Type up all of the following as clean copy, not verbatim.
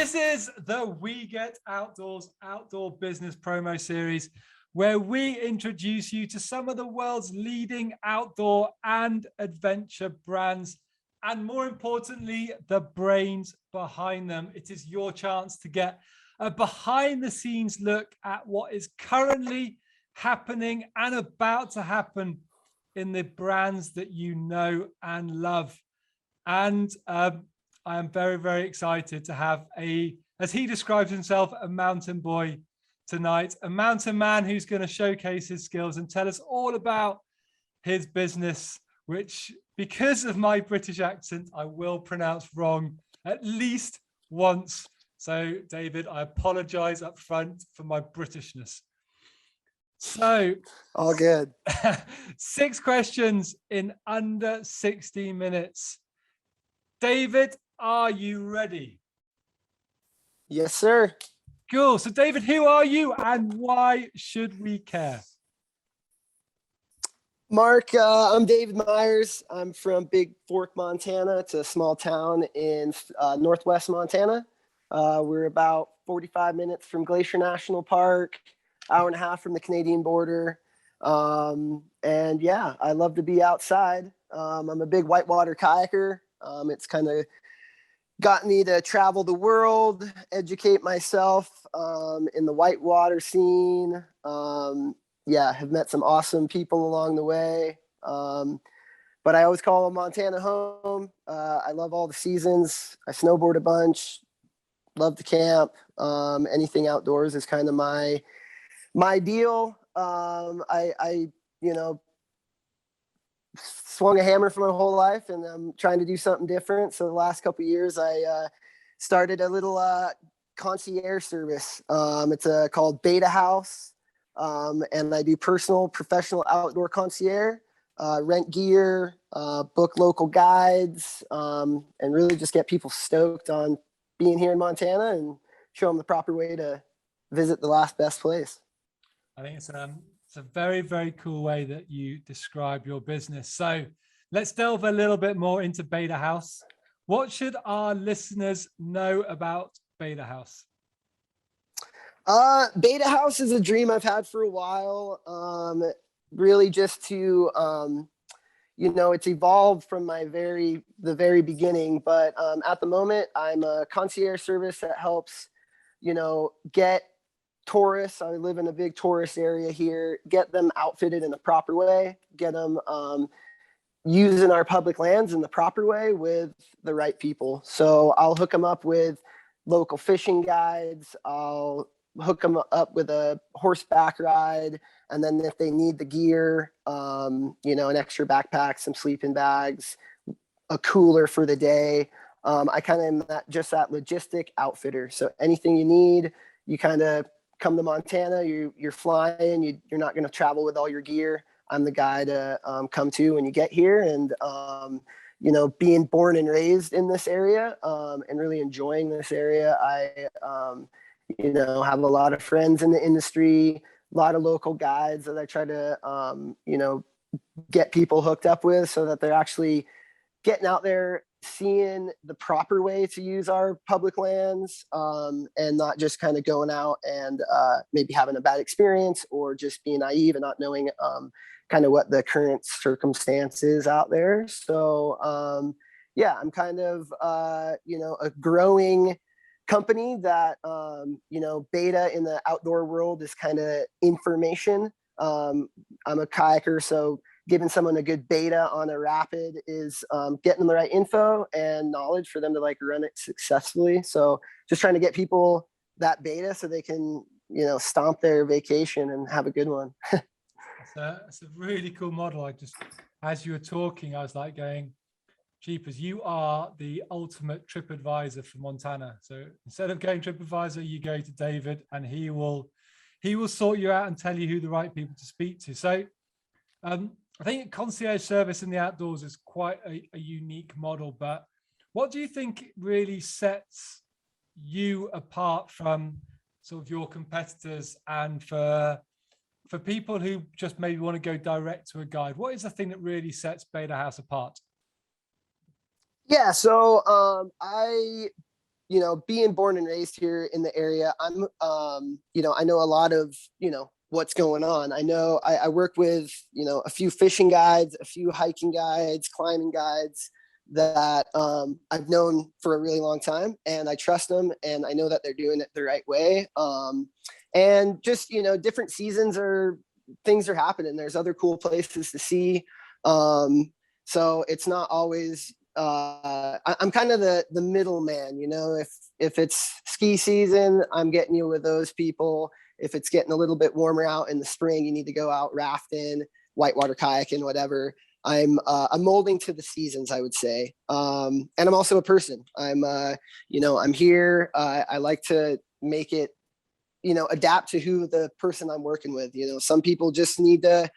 This is the We Get Outdoors Outdoor Business Promo Series, where we introduce you to some of the world's leading outdoor and adventure brands, and more importantly, the brains behind them. It is your chance to get a behind the scenes look at what is currently happening and about to happen in the brands that you know and love. And I am very, very excited to have as he describes himself, a mountain boy tonight, a mountain man who's going to showcase his skills and tell us all about his business, which, because of my British accent, I will pronounce wrong at least once. So, David, I apologize up front for my Britishness. So, all good. 6 questions in under 60 minutes. David, are you ready? Yes, sir. Cool. So, David, who are you and why should we care? Mark, I'm David Myers. I'm from Big Fork, Montana. It's a small town in northwest Montana. We're about 45 minutes from Glacier National Park, hour and a half from the Canadian border. And yeah, I love to be outside. I'm a big whitewater kayaker. It's kind of got me to travel the world, educate myself in the whitewater scene. Yeah, have met some awesome people along the way. But I always call Montana home. I love all the seasons. I snowboard a bunch, love to camp. Anything outdoors is kind of my deal. I swung a hammer for my whole life, and I'm trying to do something different. So the last couple of years, I started a little concierge service. It's called Betahouse, and I do personal, professional outdoor concierge, rent gear, book local guides, and really just get people stoked on being here in Montana and show them the proper way to visit the last best place. I think it's a very, very cool way that you describe your business. So let's delve a little bit more into Betahouse. What should our listeners know about Betahouse? Betahouse is a dream I've had for a while. Really just to, it's evolved from the very beginning, but at the moment I'm a concierge service that helps, get tourists. I live in a big tourist area here, get them outfitted in the proper way, get them using our public lands in the proper way with the right people. So I'll hook them up with local fishing guides. I'll hook them up with a horseback ride. And then if they need the gear, an extra backpack, some sleeping bags, a cooler for the day. I kind of am just that logistic outfitter. So anything you need, you kind of come to Montana, you're flying, you're not going to travel with all your gear. I'm the guy to come to when you get here. And, being born and raised in this area and really enjoying this area, I, have a lot of friends in the industry, a lot of local guides that I try to, get people hooked up with so that they're actually getting out there, seeing the proper way to use our public lands, and not just kind of going out and maybe having a bad experience or just being naive and not knowing kind of what the current circumstances out there. So I'm kind of a growing company that beta in the outdoor world is kind of information. I'm a kayaker, so giving someone a good beta on a rapid is getting them the right info and knowledge for them to run it successfully. So just trying to get people that beta so they can, stomp their vacation and have a good one. It's a really cool model. As you were talking, I was like going, Jeepers, you are the ultimate TripAdvisor for Montana. So instead of going TripAdvisor, you go to David and he will sort you out and tell you who the right people to speak to. So I think concierge service in the outdoors is quite a unique model, but what do you think really sets you apart from sort of your competitors and for people who just maybe want to go direct to a guide? What is the thing that really sets Betahouse apart? Yeah, so I being born and raised here in the area, I'm, I know a lot of, what's going on. I know I work with, a few fishing guides, a few hiking guides, climbing guides that I've known for a really long time, and I trust them, and I know that they're doing it the right way. And just, different seasons things are happening. There's other cool places to see. So it's not always, I'm kind of the middleman, if it's ski season, I'm getting you with those people. If it's getting a little bit warmer out in the spring, you need to go out rafting, whitewater kayaking, whatever. I'm molding to the seasons, I would say. And I'm also a person. I'm here. I like to make it, adapt to who the person I'm working with. Some people just need to,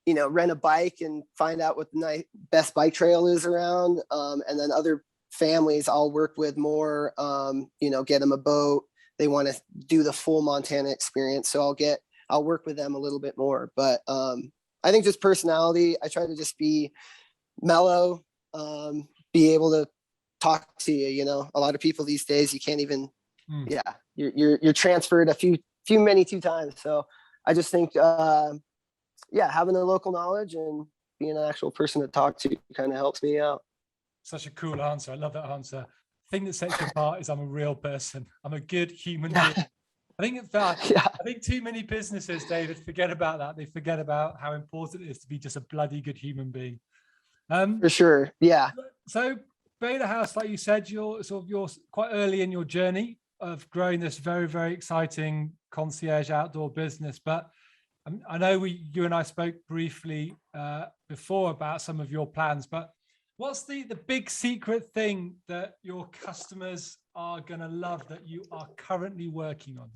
rent a bike and find out what the best bike trail is around. And then other families I'll work with more, get them a boat. They want to do the full Montana experience. So I'll work with them a little bit more, but, I think just personality, I try to just be mellow, be able to talk to you, a lot of people these days, you can't even, you're transferred many times. So I just think, having a local knowledge and being an actual person to talk to kind of helps me out. Such a cool answer. I love that answer. The thing that sets you apart is I'm a real person. I'm a good human being. I think it's bad. Yeah. I think too many businesses, David, forget about that. They forget about how important it is to be just a bloody good human being. For sure. Yeah. So Betahouse, like you said, you're quite early in your journey of growing this very, very exciting concierge outdoor business. But I know you and I spoke briefly before about some of your plans, but what's the big secret thing that your customers are going to love that you are currently working on?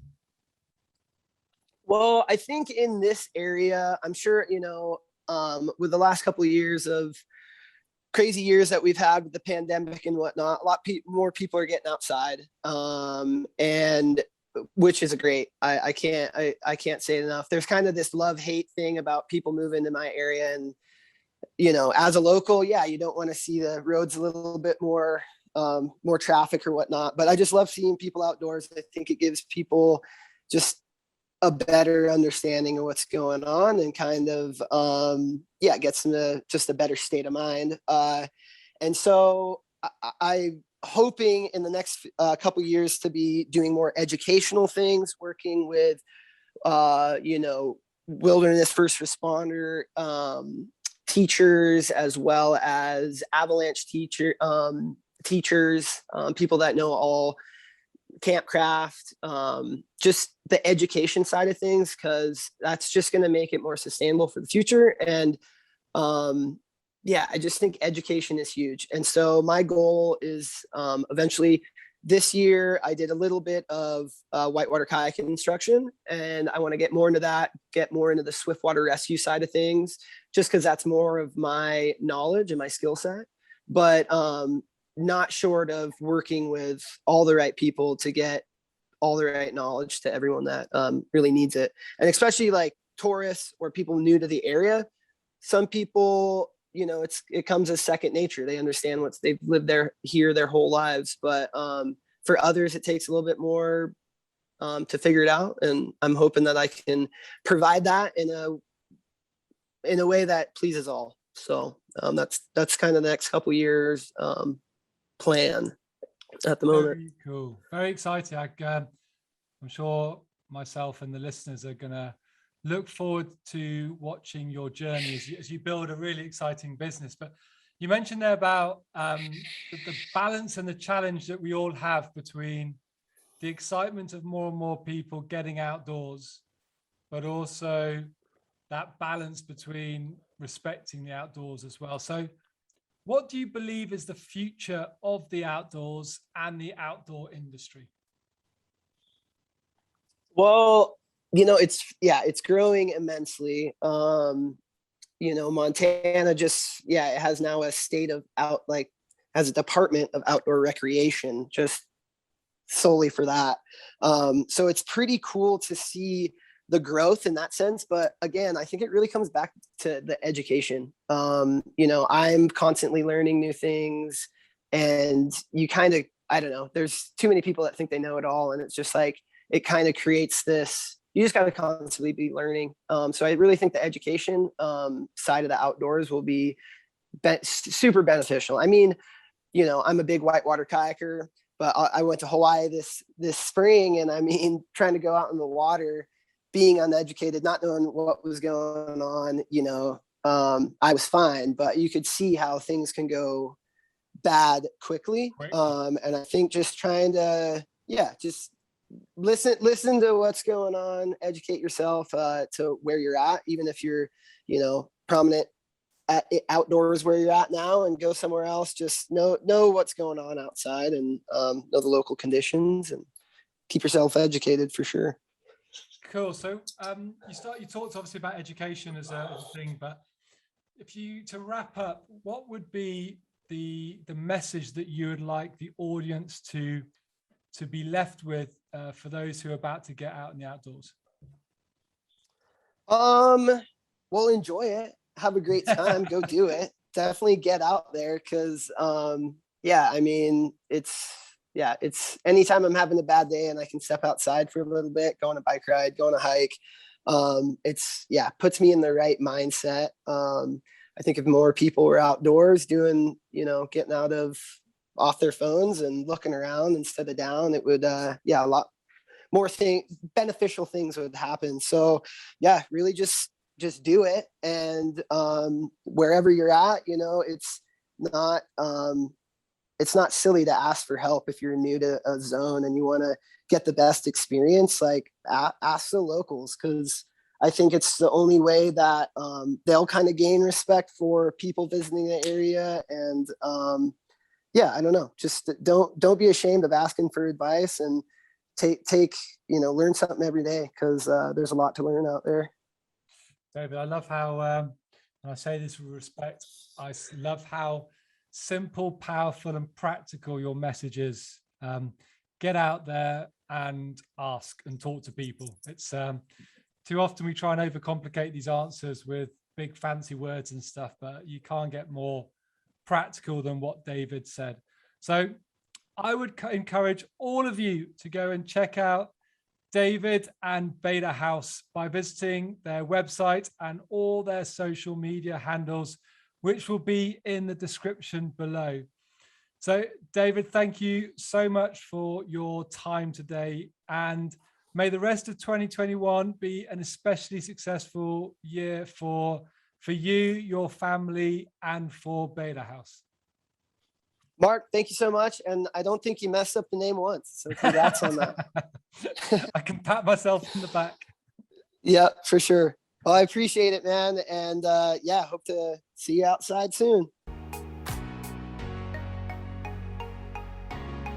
Well, I think in this area, I'm sure, with the last couple of years of crazy years that we've had with the pandemic and whatnot, a lot more people are getting outside, and which is great. I can't say it enough. There's kind of this love-hate thing about people moving to my area, and as a local, you don't want to see the roads a little bit more traffic or whatnot. But I just love seeing people outdoors. I think it gives people just a better understanding of what's going on, and kind of gets them to just a better state of mind. And so I'm hoping in the next couple years to be doing more educational things, working with wilderness first responder teachers, as well as avalanche teachers, people that know all campcraft, just the education side of things, because that's just going to make it more sustainable for the future. And I just think education is huge. And so my goal is eventually this year, I did a little bit of whitewater kayaking instruction, and I want to get more into that, get more into the swiftwater rescue side of things, just because that's more of my knowledge and my skill set. But not short of working with all the right people to get all the right knowledge to everyone that really needs it. And especially like tourists or people new to the area, some people, it comes as second nature. They understand they've lived here their whole lives. But for others, it takes a little bit more to figure it out. And I'm hoping that I can provide that in a way that pleases all. So that's kind of the next couple years plan at the moment. Very cool. Very exciting. I'm sure myself and the listeners are going to look forward to watching your journey as you build a really exciting business. But you mentioned there about the balance and the challenge that we all have between the excitement of more and more people getting outdoors, but also that balance between respecting the outdoors as well. So what do you believe is the future of the outdoors and the outdoor industry? Well, it's growing immensely. Montana just, it has now a state of has a department of outdoor recreation just solely for that. So it's pretty cool to see the growth in that sense. But again, I think it really comes back to the education. I'm constantly learning new things, and you kind of I don't know, there's too many people that think they know it all. And it's just like, it kind of creates this, you just got to constantly be learning. So I really think the education side of the outdoors will be super beneficial. I mean, you know, I'm a big whitewater kayaker, but I went to Hawaii this spring, and I mean, trying to go out in the water, being uneducated, not knowing what was going on, you know, I was fine, but you could see how things can go bad quickly. And I think just trying to, just listen to what's going on, educate yourself to where you're at, even if you're, you know, prominent at outdoors where you're at now, and go somewhere else. Just know what's going on outside, and know the local conditions, and keep yourself educated for sure. Cool. So you talked obviously about education as a thing, but to wrap up, what would be the message that you would like the audience to be left with for those who are about to get out in the outdoors? Well, enjoy it. Have a great time. Go do it. Definitely get out there, because I mean, it's anytime I'm having a bad day and I can step outside for a little bit, go on a bike ride, go on a hike, puts me in the right mindset. I think if more people were outdoors doing, you know, getting off their phones and looking around instead of down, it would a lot more beneficial things would happen. So really just do it. And wherever you're at, you know, it's not silly to ask for help if you're new to a zone and you want to get the best experience. Like, ask the locals, because I think it's the only way that they'll kind of gain respect for people visiting the area. And I don't know, just don't be ashamed of asking for advice, and take you know, learn something every day, because there's a lot to learn out there. David, I love how, and I say this with respect, I love how simple, powerful, and practical your message is. Get out there and ask and talk to people. It's too often we try and overcomplicate these answers with big fancy words and stuff, but you can't get more practical than what David said. So I would encourage all of you to go and check out David and Betahouse by visiting their website and all their social media handles, which will be in the description below. So David, thank you so much for your time today, and may the rest of 2021 be an especially successful year for you, your family, and for Betahouse. Mark, thank you so much. And I don't think you messed up the name once. So congrats on that. I can pat myself in the back. Yeah, for sure. Well, I appreciate it, man. And hope to see you outside soon.